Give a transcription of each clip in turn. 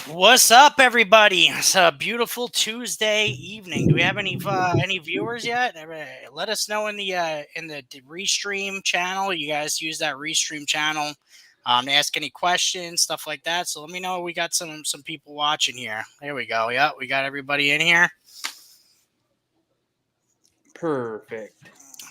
What's up, everybody? It's a beautiful Tuesday evening. Do we have any viewers yet? Let us know in the Restream channel. You guys use that Restream channel to ask any questions, stuff like that. So let me know. We got some people watching here. There we go. Yep, we got everybody in here. Perfect.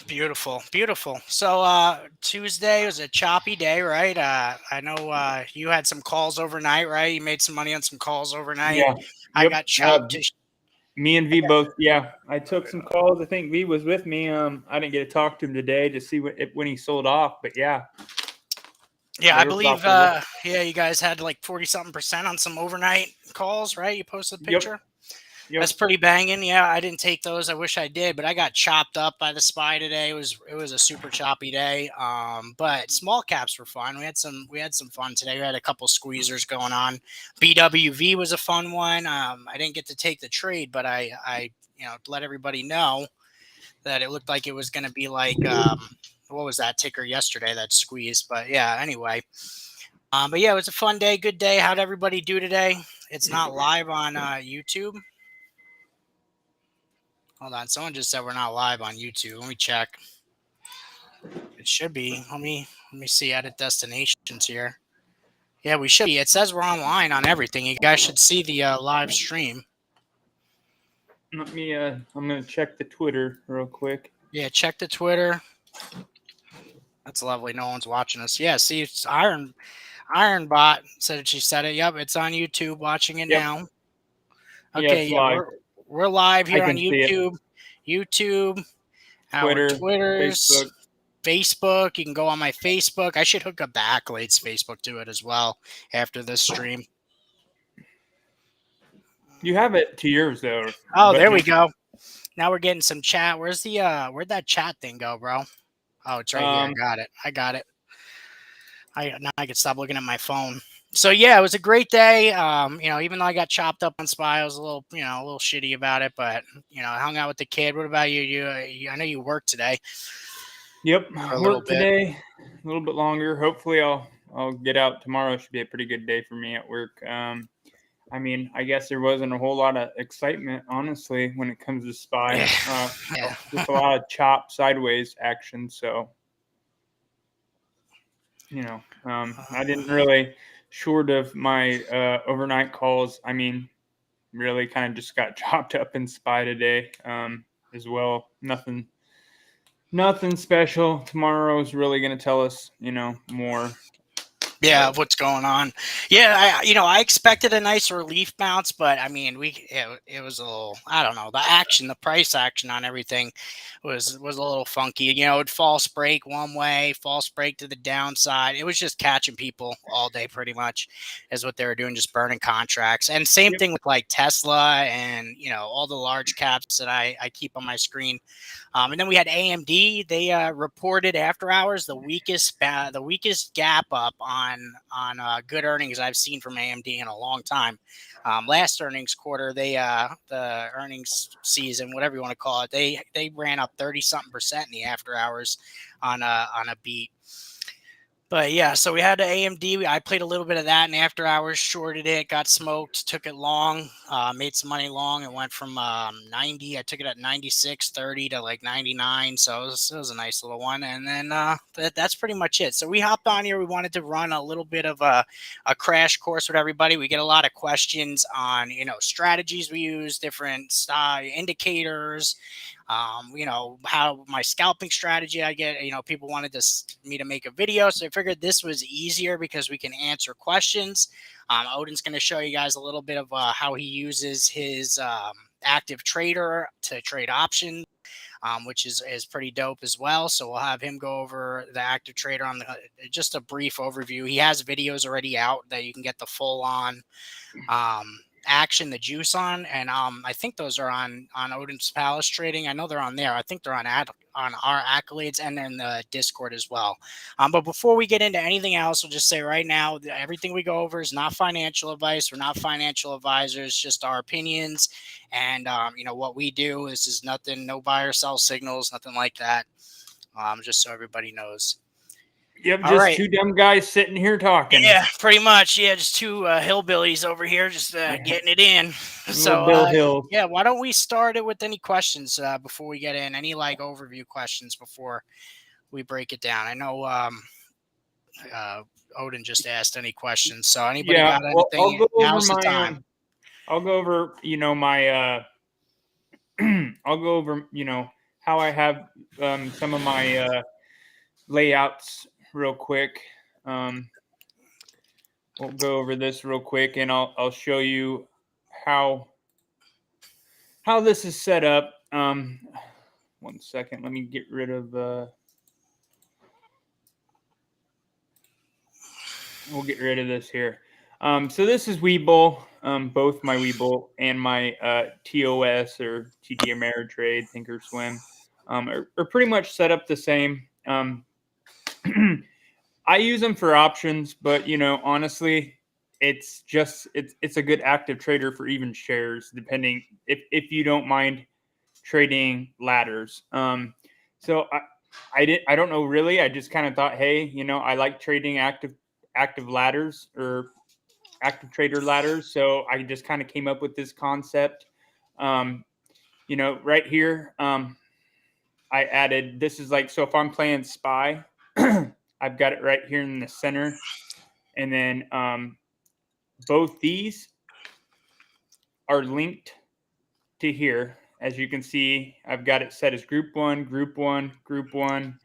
Beautiful, beautiful. So Tuesday was a choppy day, right? I know you had some calls overnight, right? You made some money on some calls overnight. Yeah. I Yep. got chopped to Me and V both. Yeah. I took some calls. I think V was with me. I didn't get to talk to him today to see when he sold off, but yeah. Yeah, They I were believe. profitable. Yeah, you guys had like 40-something% on some overnight calls, right? You posted a Yep. picture. That's Yep. pretty banging. Yeah, I didn't take those. I wish I did, but I got chopped up by the SPY today. It was a super choppy day. But small caps were fun. We had some fun today. We had a couple squeezers going on. BWV was a fun one. I didn't get to take the trade, but I let everybody know that it looked like it was going to be like what was that ticker yesterday that squeezed. But yeah, anyway. But yeah, it was a fun day, good day. How'd everybody do today? It's not live on YouTube. Hold on, someone just said we're not live on YouTube. Let me check. It should be. Let me see. Edit destinations here. Yeah, we should be. It says we're online on everything. You guys should see the live stream. Let me. I'm gonna check the Twitter real quick. Yeah, check the Twitter. That's lovely. No one's watching us. Yeah, see, it's Ironbot said she said it. Yep, it's on YouTube. Watching it Yep. now. Yeah, Okay, it's yeah, live. we're live I here on can see it. YouTube, our Twitter, Twitters, Facebook. Facebook. You can go on my Facebook. I should hook up the Accolades Facebook to it as well after this stream. You have it to yours though, Oh, but there we go. Now we're getting some chat. Where'd that chat thing go, bro? Oh, it's right here. um, I got it. Now I can stop looking at my phone. So yeah, it was a great day. Even though I got chopped up on SPY, I was a little shitty about it. But I hung out with the kid. What about you? I know you worked today yep. for a little Work bit. today, a little bit longer. Hopefully, I'll get out tomorrow. Should be a pretty good day for me at work. I mean, I guess there wasn't a whole lot of excitement, honestly, when it comes to SPY. Yeah. Just a lot of chop sideways action. So, I didn't really, short of my overnight calls, I mean, really kind of just got chopped up in SPY today as well. Nothing special. Tomorrow is really going to tell us, more. Yeah, But of what's going on. Yeah, I expected a nice relief bounce, but I mean, it was a little, I don't know, the price action on everything was a little funky. It'd false break one way, false break to the downside. It was just catching people all day, pretty much, is what they were doing, just burning contracts. And same yep, thing with like Tesla and all the large caps that I keep on my screen. And then we had AMD. They reported after hours the weakest gap up on good earnings I've seen from AMD in a long time. Last earnings quarter, the earnings season, whatever you want to call it, they ran up 30-something% in the after hours on a beat. But yeah, so we had the AMD. I played a little bit of that in after hours, shorted it, got smoked, took it long, made some money long. It went from 90. I took it at 96.30 to like 99. So it was a nice little one. And then that's pretty much it. So we hopped on here. We wanted to run a little bit of a crash course with everybody. We get a lot of questions on strategies we use, different indicators. How my scalping strategy. I get, people wanted me to make a video, so I figured this was easier because we can answer questions. Odin's going to show you guys a little bit of how he uses his active trader to trade options. Which is pretty dope as well. So we'll have him go over the active trader on just a brief overview. He has videos already out that you can get the full on action, the juice on, and I think those are on Odin's Palace Trading. I know they're on there. I think they're on our Accolades and in the Discord as well. But before we get into anything else, we'll just say right now everything we go over is not financial advice. We're not financial advisors, just our opinions, and what we do is nothing, no buy or sell signals, nothing like that. Just so everybody knows. Yep, All just right. two dumb guys sitting here talking. Yeah, pretty much. Yeah, just two hillbillies over here just getting it in. Little So, Bill Hills. yeah, why don't we start it with any questions before we get in? Any like overview questions before we break it down? I know uh, Odin just asked any questions. So, anybody Yeah, got well, I'll anything? go over Now's the my time. I'll go over, my I'll go over, how I have some of my layouts real quick. We'll go over this real quick, and I'll show you how this is set up. 1 second, let me get rid of we'll get rid of this here. So this is Webull. Both my Webull and my TOS or TD Ameritrade Thinkorswim are pretty much set up the same. I use them for options, but honestly, it's a good active trader for even shares, depending if you don't mind trading ladders. So I don't know really. I just kind of thought, hey, I like trading active ladders or active trader ladders. So I just kind of came up with this concept. Right here, I added, this is like, so if I'm playing spy, I've got it right here in the center. And then both these are linked to here. As you can see, I've got it set as group one, group one, group one.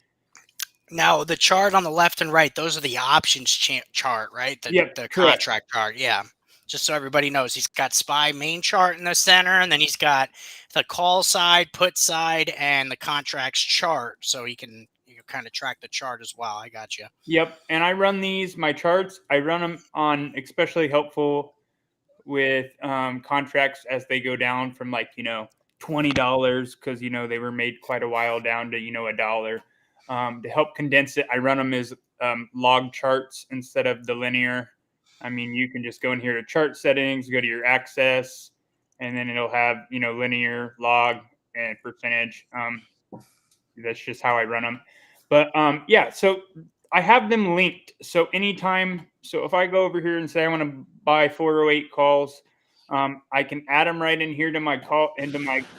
Now, the chart on the left and right, those are the options chart, right? Yep, The correct. contract chart. Yeah. Just so everybody knows, he's got SPY main chart in the center, and then he's got the call side, put side, and the contracts chart. So he can kind of track the chart as well. I got you. Yep. And I run my charts, I run them on especially helpful with contracts as they go down from like, $20 because, they were made quite a while down to, $1. To help condense it, I run them as log charts instead of the linear. I mean, you can just go in here to chart settings, go to your access, and then it'll have, linear, log, and percentage. That's just how I run them. But yeah, so I have them linked. So anytime, so if I go over here and say I want to buy 408 calls, I can add them right in here to my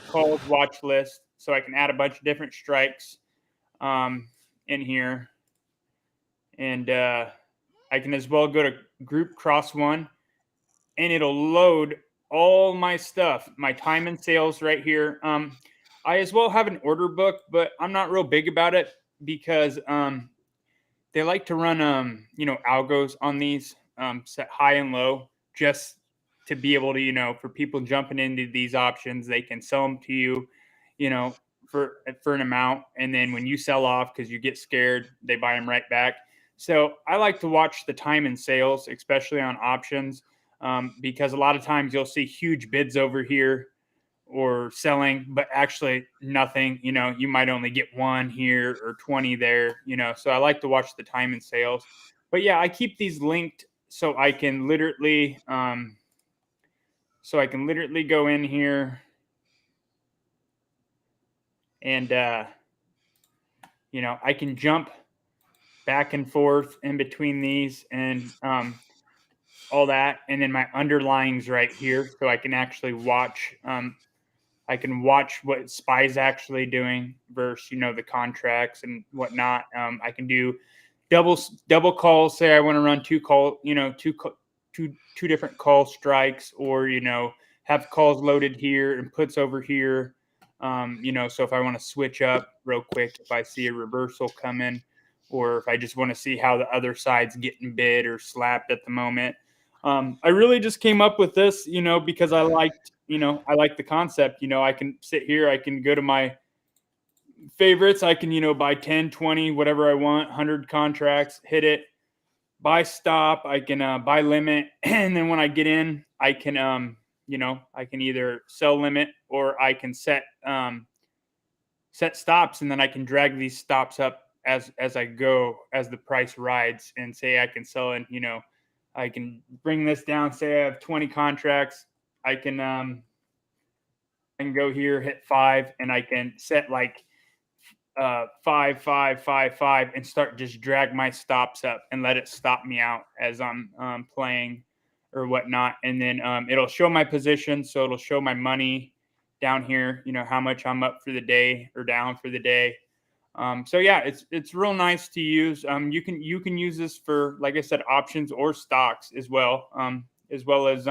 calls watch list. So I can add a bunch of different strikes in here, and I can as well go to group cross one, and it'll load all my stuff, my time and sales right here. I as well have an order book, but I'm not real big about it because they like to run algos on these, set high and low, just to be able to, for people jumping into these options, they can sell them to you, for an amount, and then when you sell off because you get scared, they buy them right back. So I like to watch the time and sales, especially on options, because a lot of times you'll see huge bids over here or selling, but actually nothing. You might only get one here or 20 there, so I like to watch the time and sales. But yeah, I keep these linked so I can literally go in here and I can jump back and forth in between these and all that, and then my underlyings right here, so I can actually watch what SPY's actually doing versus the contracts and whatnot. I can do double calls. Say I want to run two different call strikes, or have calls loaded here and puts over here. So if I want to switch up real quick, if I see a reversal coming, or if I just want to see how the other side's getting bid or slapped at the moment. I really just came up with this, because I like the concept. I can sit here, I can go to my favorites, I can, buy 10, 20, whatever I want, 100 contracts, hit it, buy stop, I can buy limit, and then when I get in, I can, I can either sell limit or I can set stops, and then I can drag these stops up as I go, as the price rides, and say I can sell in, I can bring this down, say I have 20 contracts, I can go here, hit 5, and I can set like five, five, five, five, and start just drag my stops up and let it stop me out as I'm playing or whatnot. And then it'll show my position, so it'll show my money down here. You know how much I'm up for the day or down for the day. So yeah, it's real nice to use. You can use this for, like I said, options or stocks as well as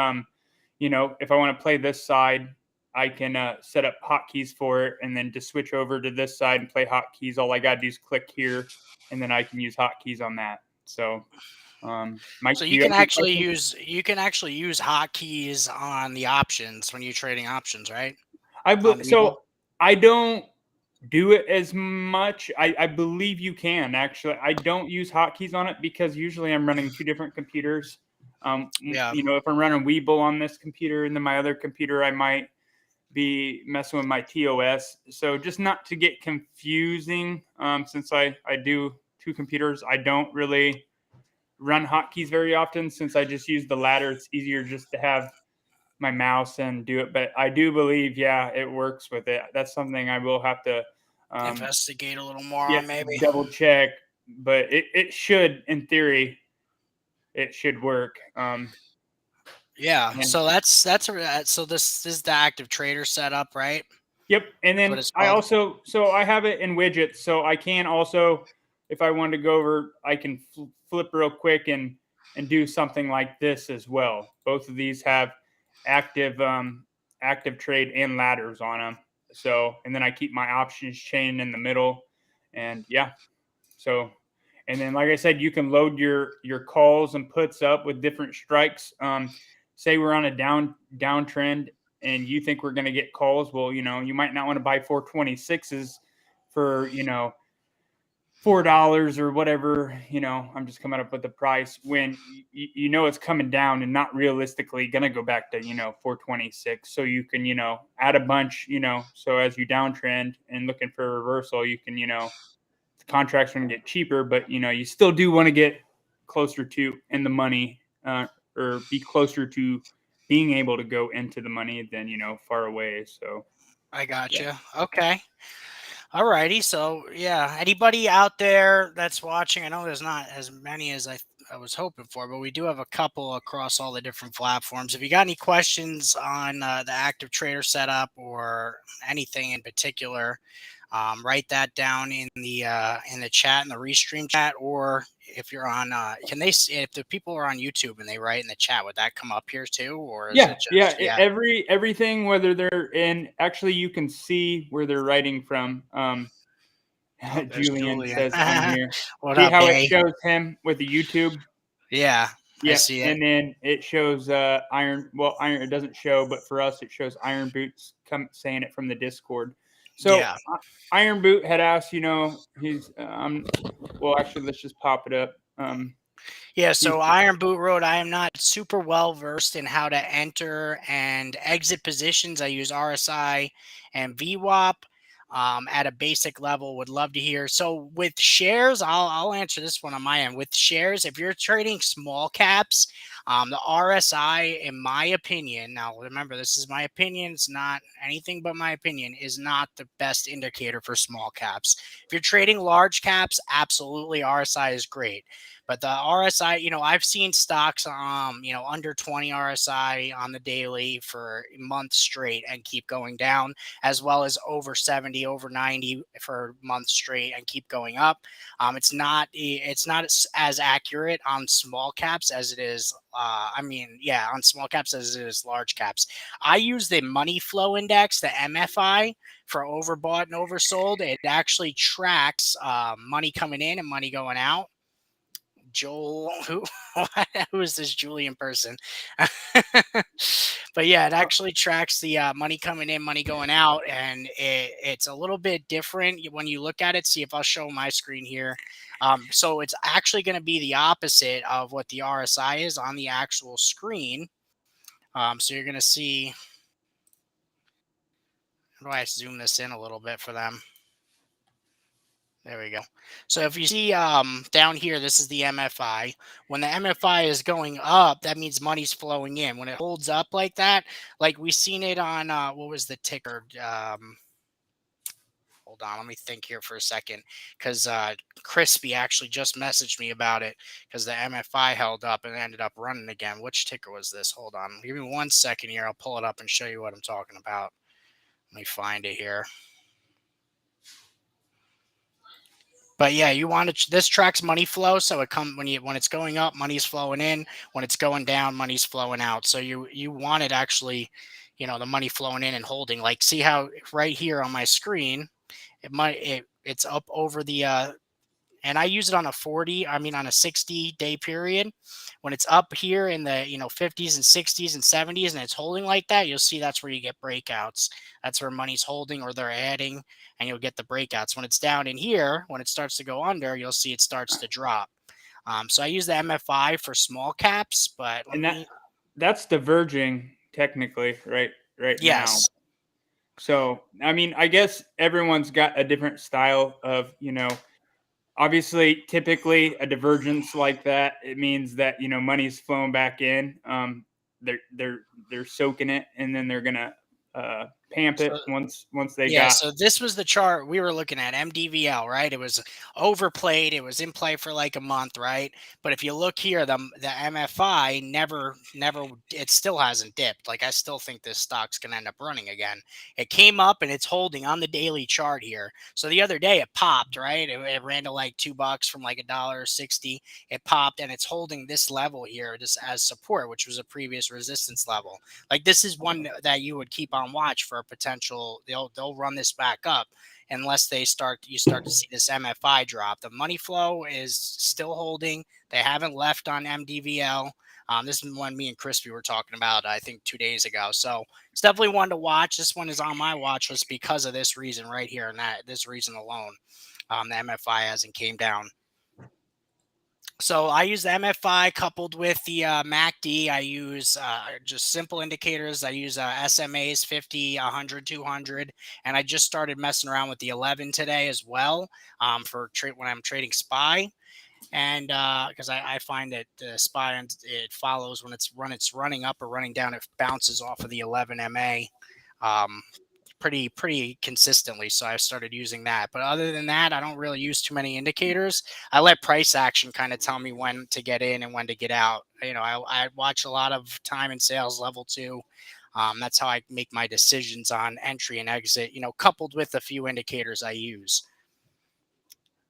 you know, if I want to play this side, I can set up hotkeys for it, and then to switch over to this side and play hotkeys, all I got to do is click here, and then I can use hotkeys on that. So, Mike, So do you have any questions? you can actually use hotkeys on the options when you're trading options, right? On Webull. So I don't do it as much. I believe you can actually. I don't use hotkeys on it because usually I'm running two different computers. Yeah, You know, if I'm running Webull on this computer and then my other computer, I might be messing with my TOS. So just not to get confusing, since I do two computers, I don't really run hotkeys very often since I just use the ladder. It's easier just to have my mouse and do it. But I do believe, yeah, it works with it. That's something I will have to, um, investigate a little more yeah, on maybe. double check. But it should, in theory, it should work. Yeah, And so so this is the active trader setup, right? yep. And That's what then it's I called. also, so I have it in widgets. So I can also, if I wanted to go over, I can flip real quick and do something like this as well. Both of these have active, active trade and ladders on them. So, and then I keep my options chain in the middle. And yeah, so, and then like I said, you can load your calls and puts up with different strikes. Say we're on a downtrend and you think we're going to get calls. Well, you know, you might not want to buy 426s for, you know, $4 or whatever. You know, I'm just coming up with the price when you know it's coming down and not realistically going to go back to, you know, 426. So you can, you know, add a bunch, you know, so as you downtrend and looking for a reversal, you can, you know, the contracts are going to get cheaper, but you know, you still do want to get closer to in the money, or be closer to being able to go into the money than, you know, far away. So I yeah, gotcha. Okay. Alrighty. So yeah, anybody out there that's watching, I know there's not as many as I was hoping for, but we do have a couple across all the different platforms. If you got any questions on the active trader setup or anything in particular, write that down in the chat in the restream chat, or if you're on, if the people are on YouTube and they write in the chat, would that come up here too, or is yeah, it yeah. just yeah? Everything, whether they're in, actually, you can see where they're writing from. Oh, there's Julian Julian. says on here. What See up, how it A? shows him with the YouTube? Yeah, I Yep, see it. and then it shows iron. Well, iron it doesn't show, but for us it shows Iron Boots come saying it from the Discord. So Yeah. Iron Boot had asked, you know, he's well, actually, let's just pop it up. Yeah, He's so Iron Boot Road, I am not super well versed in how to enter and exit positions. I use RSI and VWAP at a basic level. Would love to hear. So with shares, I'll answer this one on my end. With shares, if you're trading small caps, the RSI, in my opinion, now remember this is my opinion. It's not anything but my opinion. Is not the best indicator for small caps. If you're trading large caps, absolutely RSI is great. But the RSI, I've seen stocks, under 20 RSI on the daily for months straight and keep going down, as well as over 70, over 90 for months straight and keep going up. It's not as accurate on small caps as it is. On small caps as it is large caps. I use the money flow index, the MFI, for overbought and oversold. It actually tracks money coming in and money going out. Joel, who is this Julian person? But yeah, it actually tracks the money coming in, money going out, and it's a little bit different when you look at it. See if I'll show my screen here. So it's actually going to be the opposite of what the RSI is on the actual screen. So you're going to see. How do I zoom this in a little bit for them? There we go. So if you see down here, this is the MFI. When the MFI is going up, that means money's flowing in. When it holds up like that, like we seen it on what was the ticker? Hold on, let me think here for a second, because Crispy actually just messaged me about it because the MFI held up and ended up running again. Which ticker was this? Hold on, give me 1 second here. I'll pull it up and show you what I'm talking about. Let me find it here. But yeah, you want to. This tracks money flow, so it come when it's going up, money's flowing in. When it's going down, money's flowing out. So you want it actually, the money flowing in and holding. Like, see how right here on my screen, it's up over the and I use it on a 40, I mean on a 60-day period. When it's up here in the 50s and 60s and 70s and it's holding like that, you'll see that's where you get breakouts. That's where money's holding or they're adding, and you'll get the breakouts. When it's down in here, when it starts to go under, you'll see it starts to drop. So I use the MFI for small caps, but let And me. that's diverging technically right now. Yes. So, I mean, I guess everyone's got a different style of, obviously, typically a divergence like that, it means that, money's flowing back in. They're soaking it, and then they're gonna pamp So it once they Yeah, got. so this was the chart we were looking at, MDVL, right? It was overplayed. It was in play for like a month, right? But if you look here, the MFI never, it still hasn't dipped. Like, I still think this stock's gonna end up running again. It came up and it's holding on the daily chart here. So the other day it popped, right? It ran to like $2 from like $1.60. It popped and it's holding this level here just as support, which was a previous resistance level. Like, this is one that you would keep on watch for a potential. They'll run this back up unless you start to see this MFI drop. The money flow is still holding. They haven't left on MDVL. This is one me and Crispy were talking about, I think 2 days ago. So it's definitely one to watch. This one is on my watch list because of this reason right here, and this reason alone. The MFI hasn't came down. So I use the MFI coupled with the MACD. I use just simple indicators. I use SMAs 50, 100, 200, and I just started messing around with the 11 today as well for when I'm trading SPY. And because I find that the SPY, it follows when it's running up or running down, it bounces off of the 11 MA. Pretty consistently. So I started using that. But other than that, I don't really use too many indicators. I let price action kind of tell me when to get in and when to get out. I watch a lot of time and sales level too. That's how I make my decisions on entry and exit, coupled with a few indicators I use.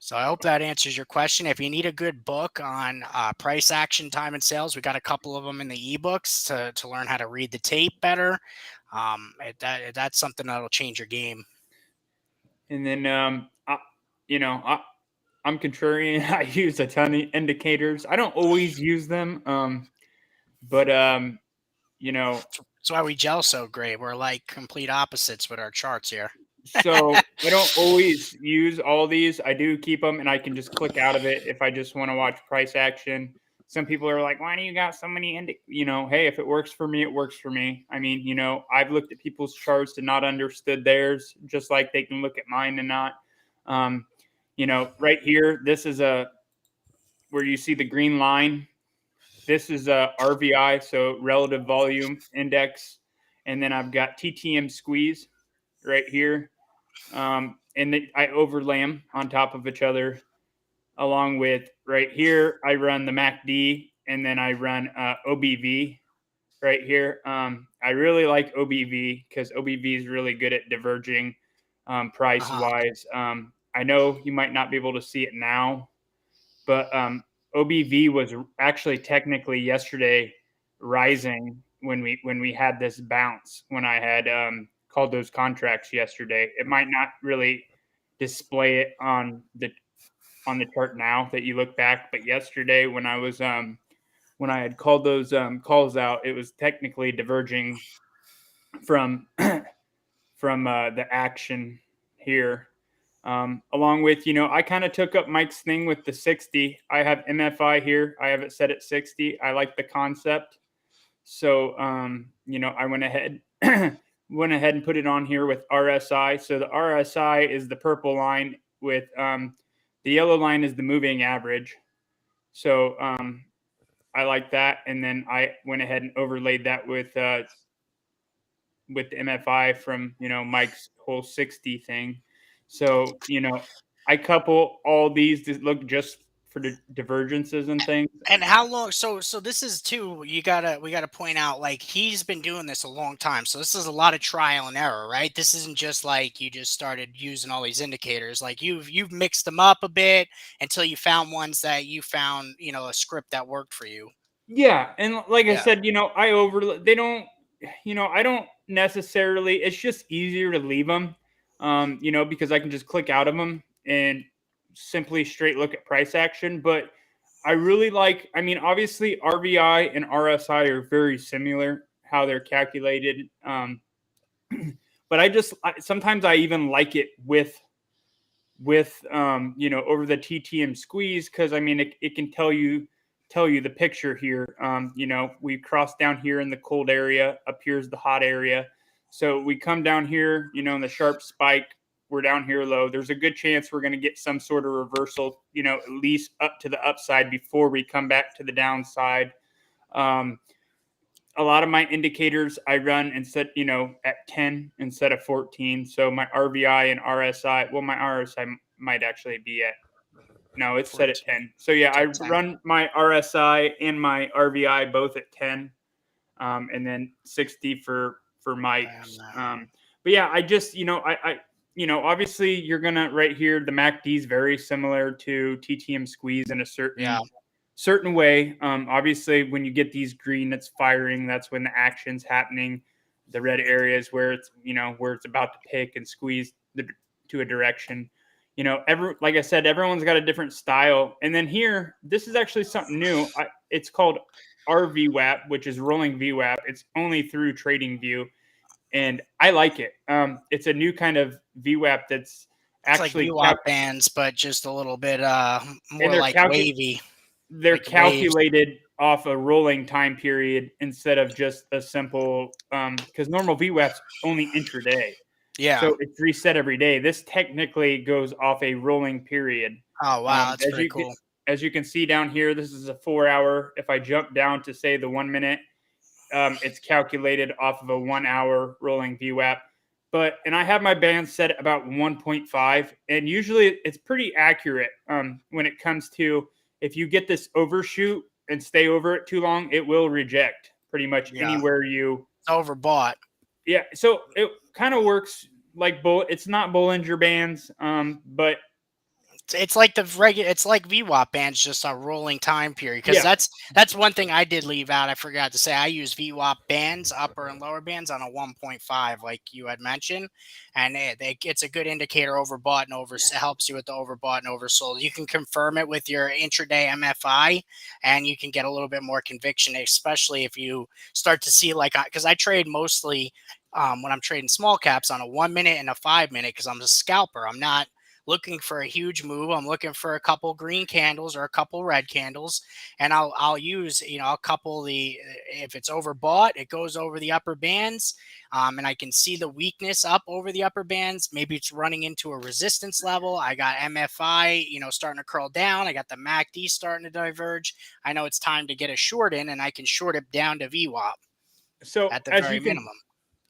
So I hope that answers your question. If you need a good book on price action, time and sales, we got a couple of them in the ebooks to learn how to read the tape better. That's something that'll change your game. And then, I'm contrarian. I use a ton of indicators. I don't always use them, but That's why we gel so great. We're like complete opposites with our charts here. So I don't always use all these. I do keep them, and I can just click out of it if I just want to watch price action. Some people are like, "Why do you got so many?" Hey, if it works for me, it works for me. I mean, I've looked at people's charts and not understood theirs, just like they can look at mine and not. Um, right here, this is where you see the green line. This is a RVI, so relative volume index, and then I've got TTM squeeze right here. And I overlay them on top of each other, along with right here, I run the MACD, and then I run OBV right here. I really like OBV because OBV is really good at diverging price-wise. I know you might not be able to see it now, but OBV was actually technically yesterday rising when we had this bounce when I had called those contracts yesterday. It might not really display it on the chart now that you look back, but yesterday when I was when I had called those calls out, it was technically diverging from the action here. Along with, I kind of took up Mike's thing with the 60. I have MFI here. I have it set at 60. I like the concept. So, I went ahead and put it on here with RSI. So the RSI is the purple line with the yellow line is the moving average. So I like that. And then I went ahead and overlaid that with the MFI from, Mike's whole 60 thing. So, I couple all these to look just for the divergences and things. And how long? So this is too. We gotta point out, like, he's been doing this a long time. So this is a lot of trial and error, right? This isn't just like you just started using all these indicators. Like you've mixed them up a bit until you found ones that you found, a script that worked for you. Yeah, and like I Yeah. said, they don't, I don't necessarily. It's just easier to leave them, because I can just click out of them and simply straight look at price action. But I really like. I mean, obviously RVI and RSI are very similar how they're calculated. But sometimes I even like it with over the TTM squeeze, because I mean it can tell you the picture here. We cross down here in the cold area, up here's the hot area. So we come down here, in the sharp spike, we're down here low. There's a good chance we're going to get some sort of reversal, at least up to the upside before we come back to the downside. Um, a lot of my indicators I run instead, at 10 instead of 14. So my RVI and RSI, well, my RSI might actually be at, no, it's set at 14. 10. So yeah, I Set 10. run my RSI and my RVI both at 10, and then 60 for mics. But yeah, I just, obviously you're gonna right here. The MACD is very similar to TTM squeeze in a Yeah. certain way. Obviously, when you get these green, it's firing. That's when the action's happening. The red areas where it's about to pick and squeeze to a direction. Like I said, everyone's got a different style. And then here, this is actually something new. It's called RVWAP, which is rolling VWAP. It's only through TradingView, and I like it. It's a new kind of VWAP that's It's like actually VWAP bands, but just a little bit and more like wavy, they're like waves. calculated off a rolling time period instead of just a simple because normal VWAP's only intraday. Yeah. So it's reset every day. This technically goes off a rolling period. Oh wow, that's As pretty cool. you can see down here, this is a 4 hour. If I jump down to say the 1 minute, it's calculated off of a 1 hour rolling VWAP. And I have my band set at about 1.5, and usually it's pretty accurate when it comes to if you get this overshoot and stay over it too long, it will reject pretty much Yeah. anywhere you. It's overbought. Yeah, so it kind of works like It's not Bollinger Bands, but It's like the regular. It's like VWAP bands, just a rolling time period. Because yeah. that's one thing I did leave out. I forgot to say I use VWAP bands, upper and lower bands, on a 1.5, like you had mentioned, and it's a good indicator overbought and over. Helps you with the overbought and oversold. You can confirm it with your intraday MFI, and you can get a little bit more conviction, especially if you start to see, like, because I trade mostly when I'm trading small caps on a 1 minute and a 5 minute, because I'm a scalper. I'm not looking for a huge move. I'm looking for a couple green candles or a couple red candles, and I'll use, I'll couple the, if it's overbought, it goes over the upper bands, and I can see the weakness up over the upper bands. Maybe it's running into a resistance level. I got MFI, starting to curl down. I got the MACD starting to diverge. I know it's time to get a short in, and I can short it down to VWAP So at the very minimum.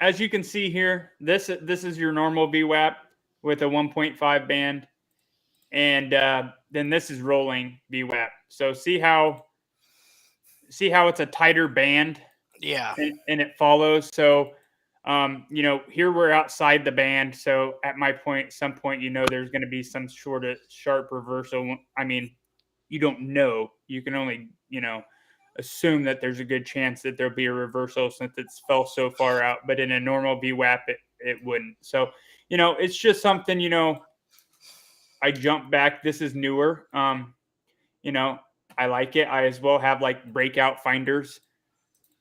as you can see here, this is your normal VWAP with a 1.5 band, and then this is rolling VWAP. So see how it's a tighter band, Yeah. and it follows. So here we're outside the band. So at some point, there's going to be some sort of sharp reversal. I mean, you don't know. You can only assume that there's a good chance that there'll be a reversal since it's fell so far out. But in a normal VWAP, it wouldn't. So it's just something. I jump back. This is newer. I like it. I as well have like breakout finders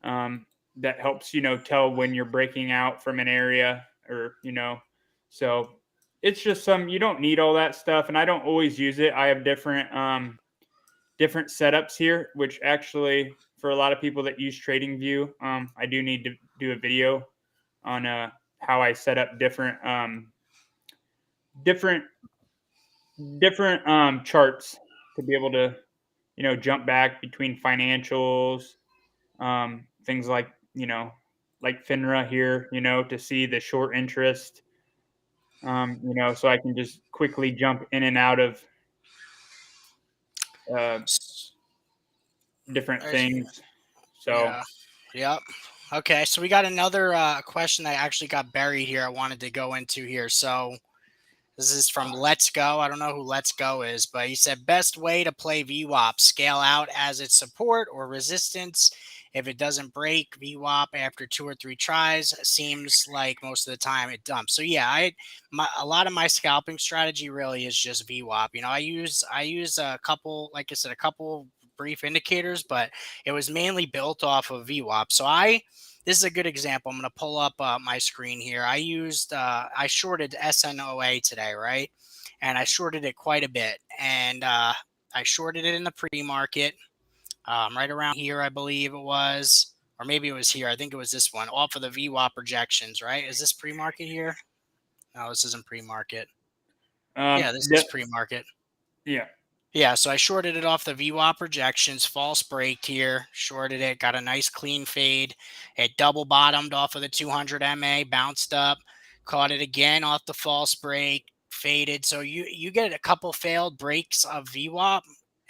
that helps tell when you're breaking out from an area, or so it's just you don't need all that stuff, and I don't always use it. I have different setups here, which actually for a lot of people that use TradingView, I do need to do a video on how I set up different charts to be able to jump back between financials, things like like FINRA here, to see the short interest, so I can just quickly jump in and out of uh, different things. So, Yeah. Yep. Okay. So we got another question that actually got buried here. I wanted to go into here. So this is from Let's Go. I don't know who Let's Go is, but he said best way to play VWAP: scale out as its support or resistance. If it doesn't break VWAP after 2 or 3 tries, seems like most of the time it dumps. So yeah, a lot of my scalping strategy really is just VWAP. I use a couple, like I said, a couple brief indicators, but it was mainly built off of VWAP. So this is a good example. I'm going to pull up my screen here. I shorted SNOA today, right? And I shorted it quite a bit. And I shorted it in the pre-market, right around here, I believe it was. Or maybe it was here. I think it was this one, off of the VWAP projections, right? Is this pre-market here? No, this isn't pre-market. Yeah, this is pre-market. yeah. Yeah, so I shorted it off the VWAP projections, false break here, shorted it, got a nice clean fade. It double bottomed off of the 200 MA, bounced up, caught it again off the false break, faded. So you get a couple failed breaks of VWAP,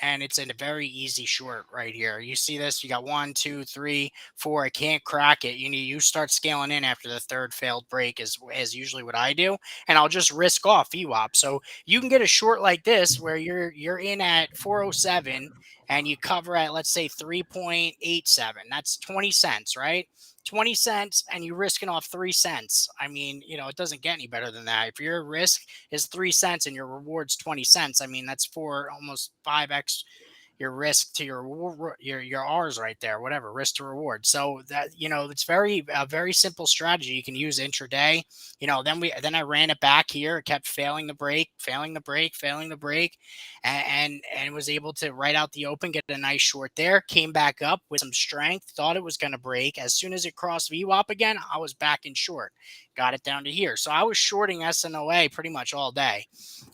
and it's a very easy short right here. You see this? You got 1, 2, 3, 4. I can't crack it. You start scaling in after the third failed break is usually what I do, and I'll just risk off VWAP. So you can get a short like this where you're in at 407 and you cover at, let's say, 3.87. That's 20 cents, right? 20 cents, and you're risking off 3 cents. I mean, it doesn't get any better than that. If your risk is 3 cents and your reward's 20 cents, I mean, that's almost 5x your risk to your R's right there, whatever, risk to reward. So that, it's very simple strategy you can use intraday. Then I ran it back here. It kept failing the break, failing the break, failing the break, and was able to right out the open get a nice short there. Came back up with some strength. Thought it was going to break. As soon as it crossed VWAP again, I was back in short. Got it down to here. So I was shorting SNOA pretty much all day.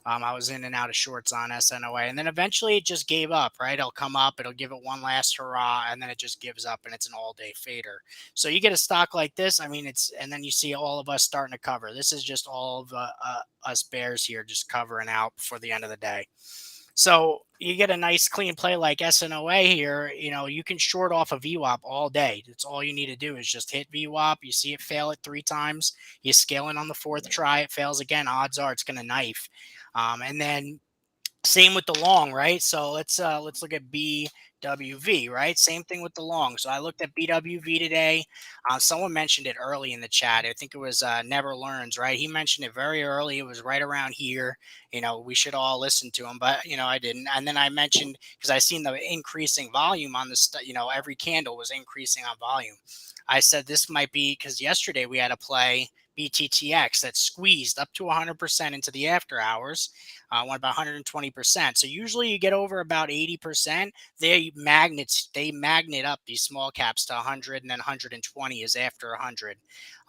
I was in and out of shorts on SNOA, and then eventually it just gave up. Right, it'll come up, it'll give it one last hurrah, and then it just gives up, and it's an all-day fader. So you get a stock like this. I mean, and then you see all of us starting to cover. This is just all of us bears here just covering out before the end of the day. So you get a nice clean play like SNOA here. You can short off a VWAP all day. That's all you need to do is just hit VWAP. You see it fail it 3 times. You scale it on the 4th try. It fails again. Odds are it's going to knife. And then same with the long, right? So let's look at BWV, right? Same thing with the long. So I looked at BWV today. Someone mentioned it early in the chat. I think it was Never Learns, right? He mentioned it very early. It was right around here. We should all listen to him, but I didn't. And then I mentioned, because I seen the increasing volume on this. Every candle was increasing on volume. I said this might be because yesterday we had a play BTTX that squeezed up to 100% into the after hours. Went about 120%. So usually you get over about 80%. They magnet up these small caps to 100, and then 120 is after 100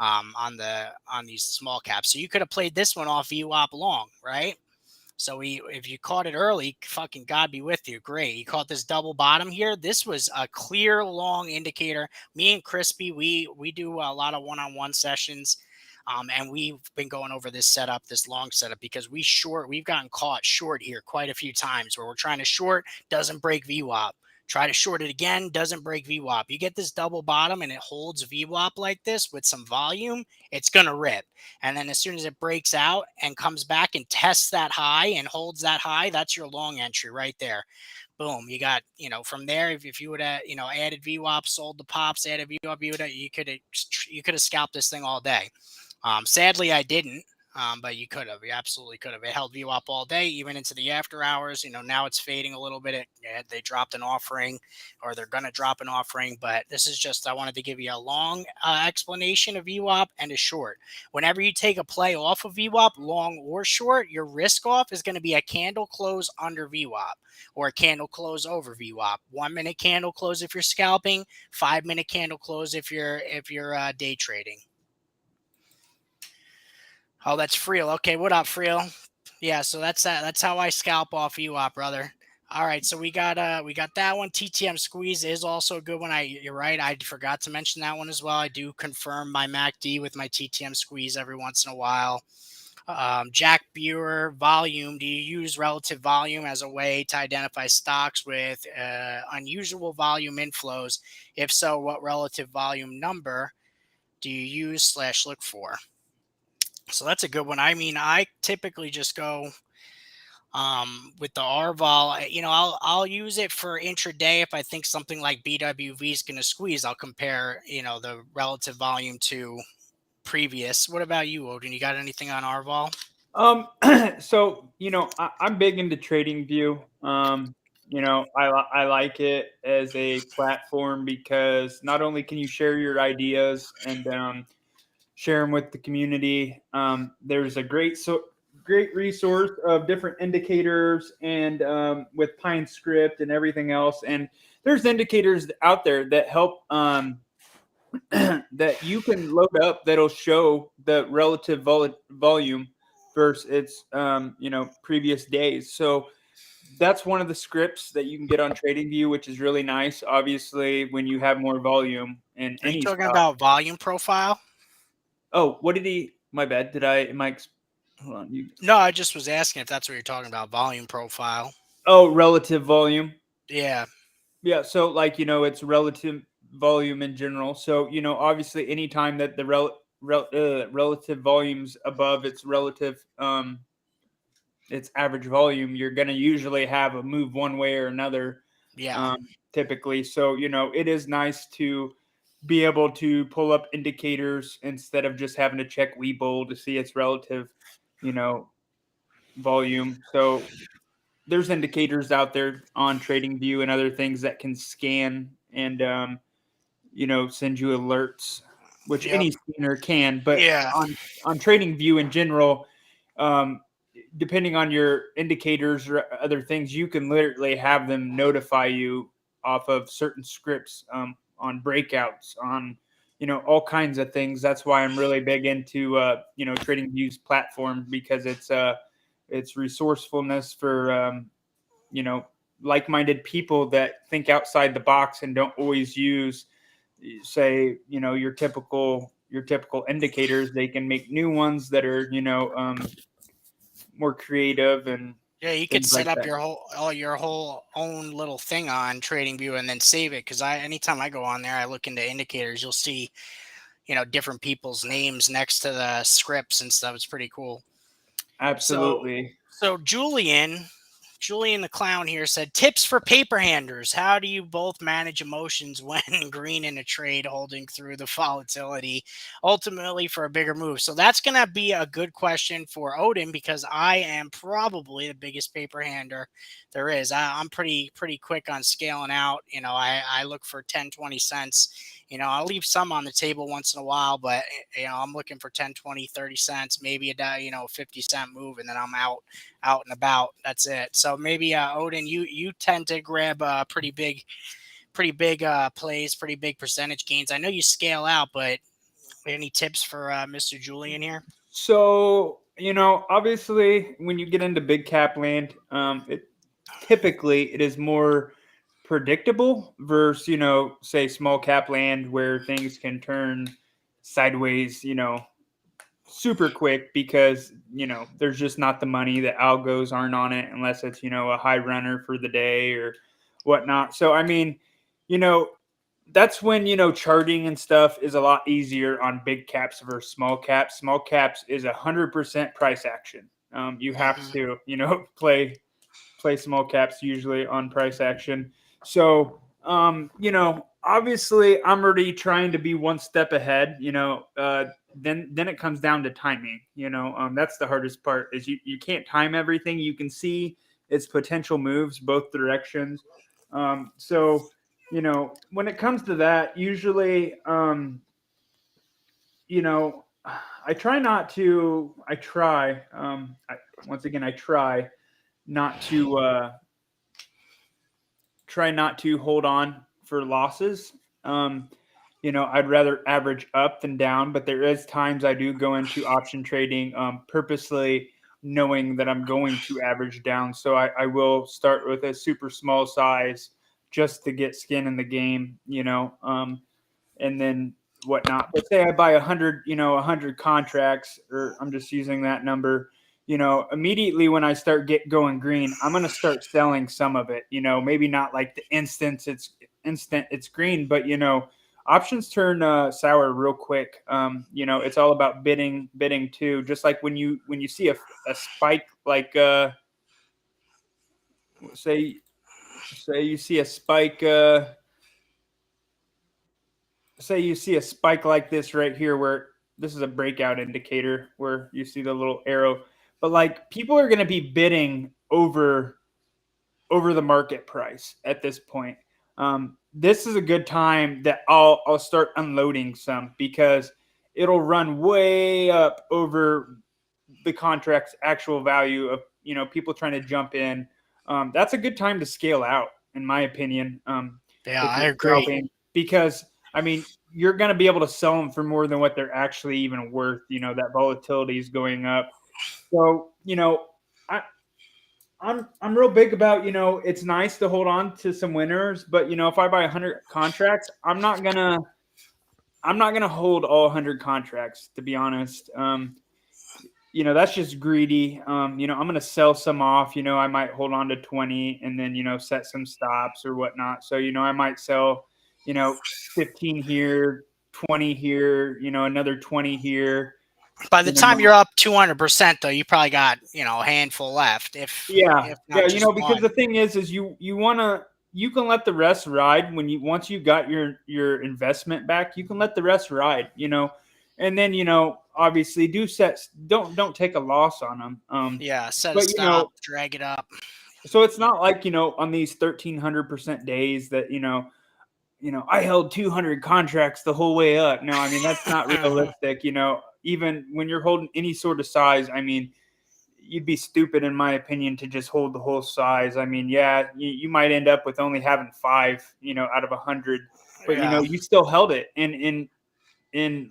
on these small caps. So you could have played this one off VWAP long, right? So if you caught it early, fucking God be with you. Great. You caught this double bottom here. This was a clear long indicator. Me and Crispy, we do a lot of one-on-one sessions. And we've been going over this long setup, because we've gotten caught short here quite a few times where we're trying to short, doesn't break VWAP. Try to short it again, doesn't break VWAP. You get this double bottom and it holds VWAP like this with some volume, it's going to rip. And then as soon as it breaks out and comes back and tests that high and holds that high, that's your long entry right there. Boom, you got, from there, if you would have, added VWAP, sold the pops, added VWAP, you could have scalped this thing all day. Sadly, I didn't, but you could have. You absolutely could have. It held VWAP all day, even into the after hours. Now it's fading a little bit. They dropped an offering, or they're going to drop an offering. But this is just, I wanted to give you a long explanation of VWAP and a short. Whenever you take a play off of VWAP, long or short, your risk off is going to be a candle close under VWAP or a candle close over VWAP. 1 minute candle close if you're scalping, 5 minute candle close if you're day trading. Oh, that's Freel. Okay, what up, Freel? Yeah, so that's that. That's how I scalp off VWAP, brother. All right, so we got that one. TTM squeeze is also a good one. You're right. I forgot to mention that one as well. I do confirm my MACD with my TTM squeeze every once in a while. Jack Buer, volume. Do you use relative volume as a way to identify stocks with unusual volume inflows? If so, what relative volume number do you use slash look for? So that's a good one. I mean, I typically just go with the RVOL. I'll use it for intraday if I think something like BWV is going to squeeze. I'll compare the relative volume to previous. What about you, Odin? You got anything on RVOL? Um, so I'm big into TradingView. I like it as a platform because not only can you share your ideas and share them with the community. There's a great resource of different indicators and with Pine Script and everything else. And there's indicators out there that help that you can load up that'll show the relative volume versus its previous days. So that's one of the scripts that you can get on TradingView, which is really nice. Obviously, when you have more volume in Are you any talking stock. about volume profile? Oh, what did he? My bad. Did I? Am I? Hold on. You. No, I just was asking if that's what you're talking about. Volume profile. Oh, relative volume. Yeah. Yeah. So, it's relative volume in general. So, obviously, anytime that the relative volume's above its average volume, you're going to usually have a move one way or another. Yeah. Typically, so it is nice to be able to pull up indicators instead of just having to check Webull to see its relative, you know, volume. So there's indicators out there on TradingView and other things that can scan and send you alerts, which Yep. any scanner can. But Yeah. on TradingView in general, um, depending on your indicators or other things, you can literally have them notify you off of certain scripts on breakouts, on all kinds of things. That's why I'm really big into TradingView's platform because it's resourcefulness for you know like-minded people that think outside the box and don't always use say your typical indicators. They can make new ones that are more creative and Yeah, you could things set like up that. your whole own little thing on TradingView and then save it. Because anytime I go on there, I look into indicators. You'll see different people's names next to the scripts and stuff. It's pretty cool. So Absolutely. so Julian the clown here said tips for paper handlers. How do you both manage emotions when green in a trade, holding through the volatility, ultimately for a bigger move? So that's gonna be a good question for Odin because I am probably the biggest paper handler there is. I'm pretty quick on scaling out. I look for 10, 20 cents. I'll leave some on the table once in a while, but I'm looking for 10, 20, 30 cents, maybe a 50-cent move, and then I'm out and about. That's it. So maybe Odin, you tend to grab pretty big plays, pretty big percentage gains. I know you scale out, but any tips for Mr. Julian here? So obviously when you get into big cap land, it is more predictable versus say small cap land where things can turn sideways super quick because there's just not the money. The algos aren't on it unless it's a high runner for the day or whatnot. So I mean, you know, that's when charting and stuff is a lot easier on big caps versus small caps. Small caps is 100% price action. You have Hmm. to play small caps usually on price action. So, obviously, I'm already trying to be one step ahead. Then it comes down to timing. That's the hardest part is you can't time everything. You can see its potential moves both directions. So, when it comes to that, usually, you know, I try not to. I try. Once again, I not to. Try not to hold on for losses. I'd rather average up than down, but there is times I do go into option trading purposely knowing that I'm going to average down. So I will start with a super small size just to get skin in the game, and then whatnot. But say I buy 100, 100 contracts, or I'm just using that number. Immediately when I start going green, I'm gonna start selling some of it. Maybe not like the instant it's green, but options turn sour real quick. It's all about bidding too. Just like when you see a spike, like say you see a spike. Say you see a spike like this right here, where this is a breakout indicator where you see the little arrow, but like people are going to be bidding over the market price at this point. This is a good time that I'll start unloading some, because it'll run way up over the contract's actual value of people trying to jump in. That's a good time to scale out, in my opinion. Yeah, If I you're agree. scalping, because I mean you're going to be able to sell them for more than what they're actually even worth. That volatility is going up. So I, I'm real big about it's nice to hold on to some winners, but if I buy 100 contracts, I'm not gonna hold all 100 contracts, to be honest. That's just greedy. I'm gonna sell some off. I might hold on to 20 and then set some stops or whatnot. So I might sell 15 here, 20 here, another 20 here. By the You time know, you're up 200%, though, you probably got a handful left, Yeah, if yeah, not just because one. the thing is you can let the rest ride once you got your investment back, you can let the rest ride, and then obviously don't take a loss on them. Yeah, set a But stop, drag it up. so it's not like on these 1,300% days that I held 200 contracts the whole way up. No, I mean that's not realistic. Even when you're holding any sort of size, I mean you'd be stupid, in my opinion, to just hold the whole size. I mean, yeah, you might end up with only having five, out of 100, but Yeah. you still held it. And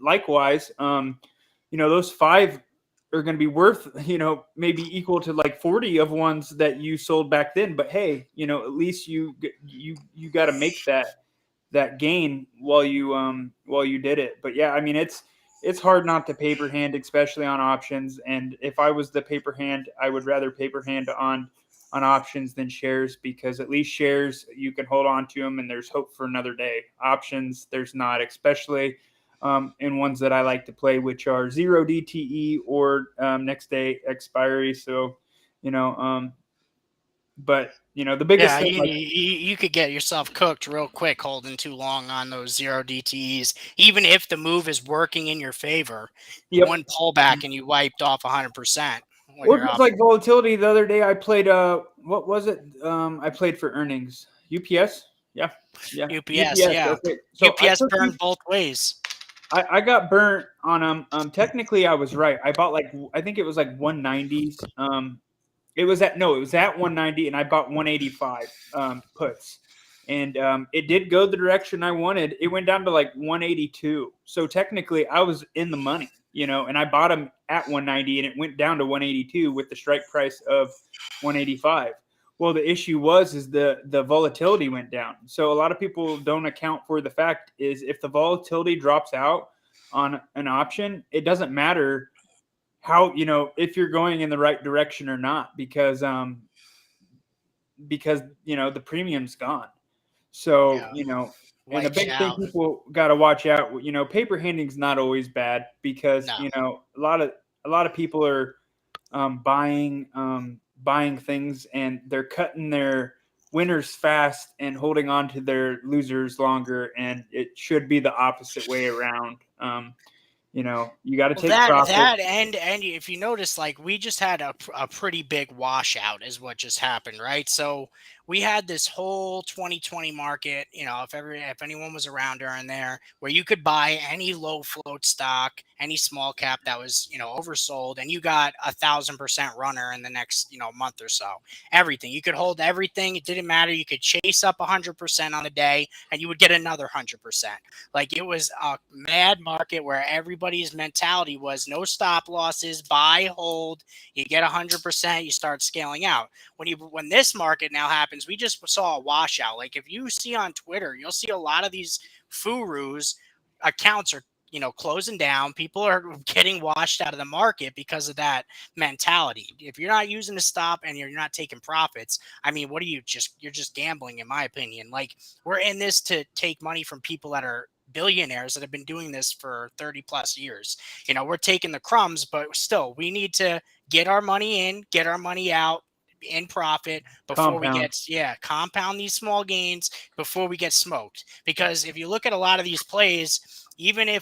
likewise, those five are going to be worth, maybe equal to like 40 of ones that you sold back then. But hey, at least you got to make that gain while you did it. But yeah, I mean it's hard not to paper hand, especially on options. And if I was the paper hand, I would rather paper hand on options than shares, because at least shares you can hold on to them and there's hope for another day. Options, there's not, especially in ones that I like to play, which are zero DTE or next day expiry. So you know but the biggest Yeah, thing, like, you could get yourself cooked real quick holding too long on those zero DTEs. Even if the move is working in your favor, yep. one pullback and you wiped off 100% when Or you're just up. like volatility. The other day I played what was it? I played for earnings. UPS. Yeah. Yeah. UPS, UPS. yeah. Okay. So I UPS took burned both ways. I got burnt on them. Technically I was right. I bought like I think it was like 190s. It was at 190, and I bought 185 puts, and it did go the direction I wanted. It went down to like 182, so technically I was in the money, and I bought them at 190, and it went down to 182 with the strike price of 185. Well, the issue is the volatility went down. So a lot of people don't account for the fact is if the volatility drops out on an option, it doesn't matter how if you're going in the right direction or not, because the premium's gone. So Yeah, and the wipes you big thing out. people got to watch out, paper handling's not always bad, because No. a lot of people are buying things, and they're cutting their winners fast and holding on to their losers longer, and it should be the opposite way around. You got to Well, take that profit. that and if you notice, like we just had a pretty big washout, is what just happened, right? So we had this whole 2020 market. If anyone was around during there, where you could buy any low float stock, any small cap that was oversold, and you got 1,000% runner in the next month or so. Everything you could hold, everything. It didn't matter. You could chase up 100% on the day, and you would get another 100%. Like it was a mad market where everybody's mentality was no stop losses, buy, hold. You get 100%, you start scaling out. When this market now happens, we just saw a washout. Like if you see on Twitter, you'll see a lot of these furus accounts are closing down. People are getting washed out of the market because of that mentality. If you're not using a stop and you're not taking profits, I mean, what are you're just gambling, in my opinion. Like, we're in this to take money from people that are billionaires that have been doing this for 30 plus years. We're taking the crumbs, but still we need to get our money in, get our money out in profit before we Compound. get compound these small gains before we get smoked. Because if you look at a lot of these plays, even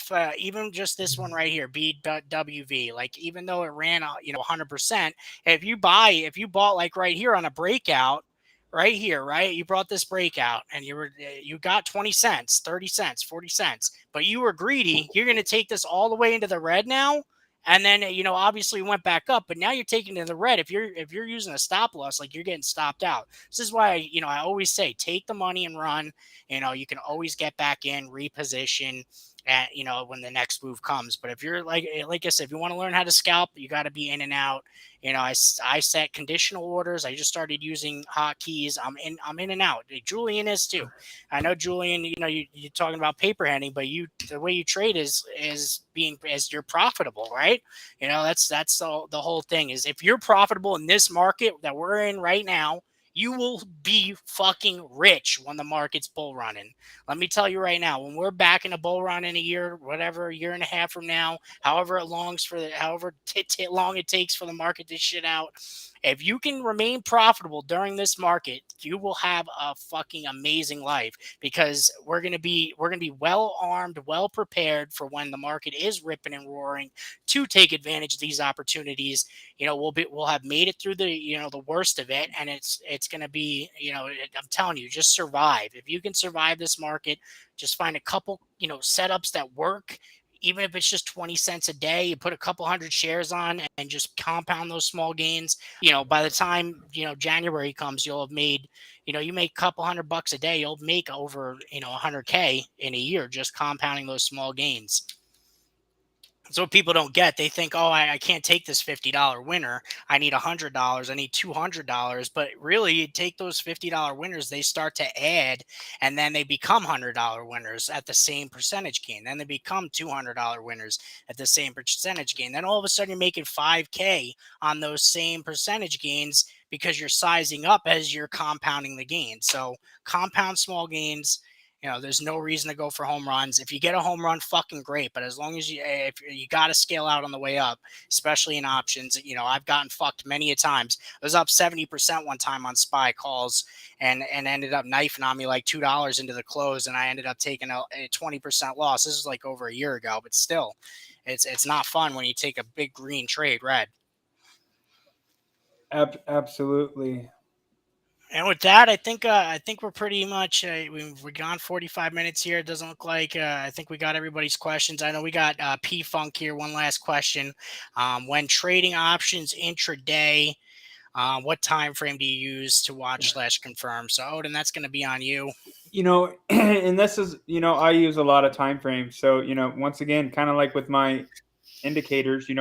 just this one right here, BWV, like, even though it ran 100%, if you bought like right here on a breakout right here, right, you brought this breakout and you got 20 cents, 30 cents, 40 cents, but you were greedy, you're going to take this all the way into the red now. And then obviously went back up, but now you're taking it to the red. If you're using a stop loss, like, you're getting stopped out. This is why I always say, take the money and run. You can always get back in, reposition at when the next move comes. But if you're like I said, if you want to learn how to scalp, you got to be in and out. I set conditional orders. I just started using hotkeys. I'm in and out. Julian is too. I know, Julian, you're talking about paper handing, but the way you trade is being as you're profitable, right? That's the whole thing. Is if you're profitable in this market that we're in right now, you will be fucking rich when the market's bull running. Let me tell you right now, when we're back in a bull run in a year, whatever, a year and a half from now, however long it takes for the market to shit out, if you can remain profitable during this market, you will have a fucking amazing life, because we're gonna be well armed, well prepared for when the market is ripping and roaring to take advantage of these opportunities. We'll have made it through the worst of it, and it's gonna be I'm telling you, just survive. If you can survive this market, just find a couple setups that work. Even if it's just 20 cents a day, you put a couple hundred shares on and just compound those small gains. By the time January comes, you'll have made you make a couple $100 a day, you'll make over 100K in a year just compounding those small gains. So what people don't get, they think, oh, I can't take this $50 winner. I need $100. I need $200. But really, you take those $50 winners, they start to add, and then they become $100 winners at the same percentage gain. Then they become $200 winners at the same percentage gain. Then all of a sudden, you're making 5K on those same percentage gains because you're sizing up as you're compounding the gain. So compound small gains. There's no reason to go for home runs. If you get a home run, fucking great. But as long as if you got to scale out on the way up, especially in options. I've gotten fucked many a times. I was up 70% one time on SPY calls and ended up knifing on me like $2 into the close, and I ended up taking a 20% loss. This is like over a year ago, but still, it's not fun when you take a big green trade red. Absolutely. And with that, I think we're pretty much we've gone 45 minutes here. It doesn't look like I think we got everybody's questions. I know we got P Funk here. One last question: when trading options intraday, what time frame do you use to watch / confirm? So Odin, that's going to be on you. And this is, I use a lot of time frames. So, once again, kind of like with my indicators,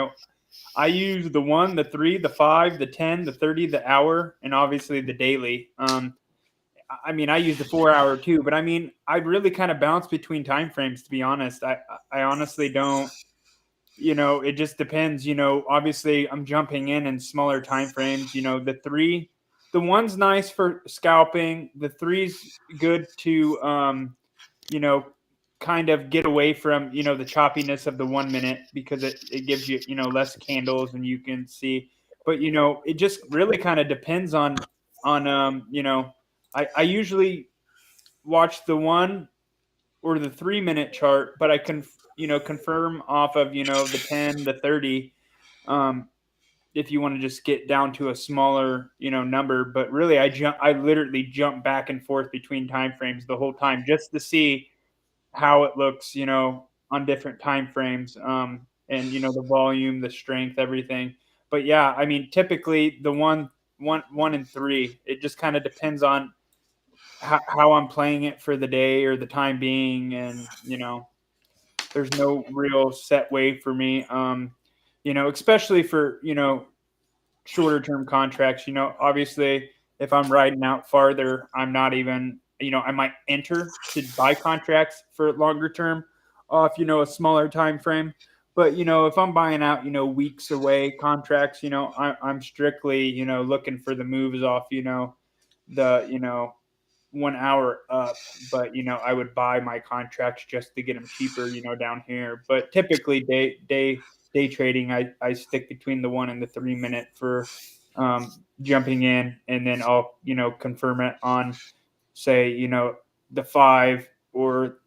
I use the 1, the 3, the 5, the 10, the 30, the hour, and obviously the daily. I use the 4-hour too, but I really kind of bounce between time frames, to be honest. I honestly don't, it just depends. Obviously I'm jumping in smaller time frames. The 1's nice for scalping. The 3's good to, kind of get away from, the choppiness of the 1 minute, because it gives you, less candles and you can see. But, it just really kind of depends on, I usually watch the 1 or the 3-minute chart, but I can, confirm off of, the 10, the 30, if you want to just get down to a smaller, number. But really, I literally jump back and forth between time frames the whole time just to see how it looks, on different time frames, and the volume, the strength, everything. But yeah, typically the one and 3, it just kind of depends on how I'm playing it for the day or the time being, and there's no real set way for me. Especially for shorter term contracts. Obviously, if I'm riding out farther, I'm not even, I might enter to buy contracts for longer term. off, a smaller time frame. But if I'm buying out, weeks away contracts, I'm strictly, looking for the moves off, the 1 hour up. But I would buy my contracts just to get them cheaper, down here. But typically day trading, I stick between the 1 and the 3 minute for jumping in, and then I'll confirm it on, say, the 5 or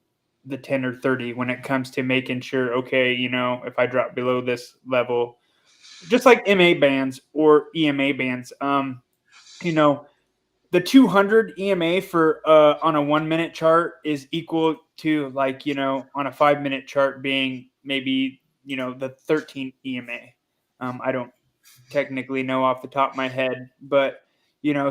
the 10 or 30 when it comes to making sure, okay, if I drop below this level, just like MA bands or EMA bands, you know, the 200 EMA for on a 1 minute chart is equal to, like, on a 5 minute chart being maybe, the 13 EMA. I don't technically know off the top of my head, but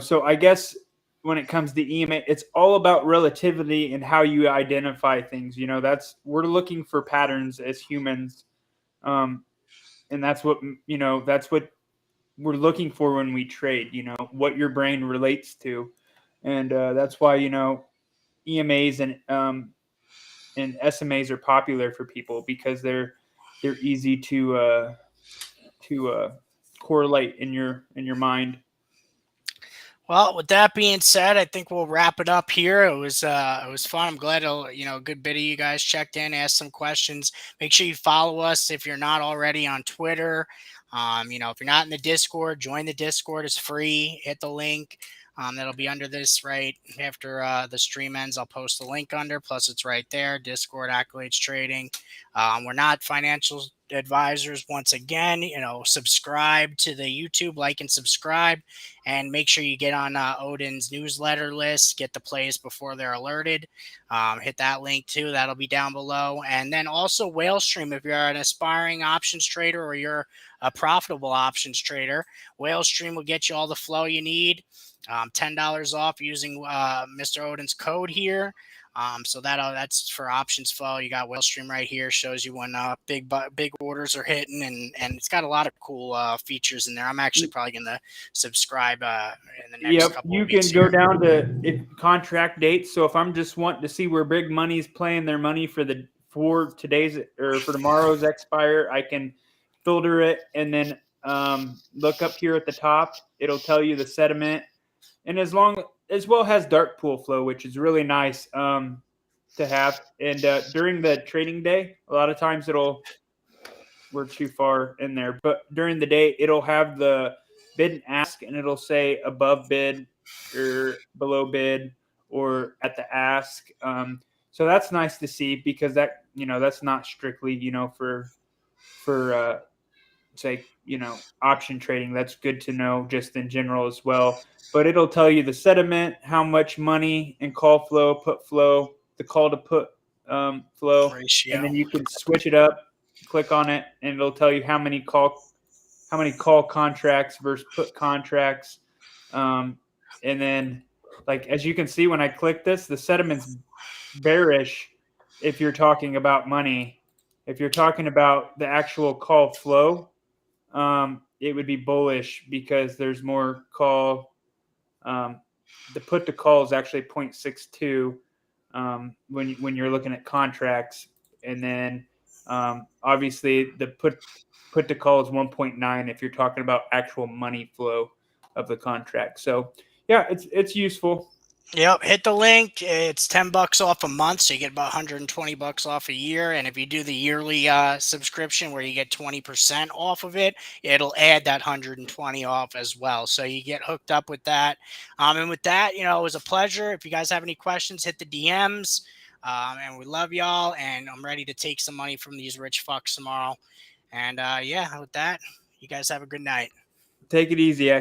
so I guess when it comes to EMA, it's all about relativity and how you identify things. That's, we're looking for patterns as humans, um, and that's what we're looking for when we trade. What your brain relates to, and that's why EMAs and SMAs are popular for people, because they're easy to correlate in your mind. Well, with that being said, I think we'll wrap it up here. It was fun. I'm glad a good bit of you guys checked in, asked some questions. Make sure you follow us if you're not already on Twitter. If you're not in the Discord, join the Discord. It's free. Hit the link. That'll be under this right after the stream ends. I'll post the link under. Plus, it's right there. Discord, Accolades Trading. We're not financial advisors. Once again, subscribe to the YouTube, like and subscribe, and make sure you get on Odin's newsletter list. Get the plays before they're alerted. Hit that link too. That'll be down below. And then also WhaleStream, if you're an aspiring options trader or you're a profitable options trader, WhaleStream will get you all the flow you need. $10 off using Mr. Odin's code here. So that's for options flow. You got WhaleStream right here, shows you when big orders are hitting, and it's got a lot of cool features in there. I'm actually probably gonna subscribe in the next Yep, couple you of weeks can go here. down to contract dates. So if I'm just wanting to see where big money's playing their money for today's or for tomorrow's expire, I can filter it, and then look up here at the top. It'll tell you the sediment, and as well has dark pool flow, which is really nice to have. And during the trading day, a lot of times we're too far in there, but during the day it'll have the bid and ask, and it'll say above bid or below bid or at the ask. So that's nice to see, because that's not strictly for say option trading. That's good to know just in general as well. But it'll tell you the sediment, how much money and call flow, put flow, the call to put flow, and Ratio. then you can switch it up, click on it, and it'll tell you how many call contracts versus put contracts. And then, like, as you can see, when I click this, the sediment's bearish if you're talking about money. If you're talking about the actual call flow, it would be bullish, because there's more call. The put to call is actually 0.62 when you're looking at contracts, and then obviously the put to call is 1.9 if you're talking about actual money flow of the contract. So yeah, it's useful. Yep, hit the link. It's $10 off a month, so you get about $120 off a year. And if you do the yearly subscription, where you get 20% off of it, it'll add that 120 off as well. So you get hooked up with that. And with that, it was a pleasure. If you guys have any questions, hit the DMs. And we love y'all. And I'm ready to take some money from these rich fucks tomorrow. And yeah, with that, you guys have a good night. Take it easy.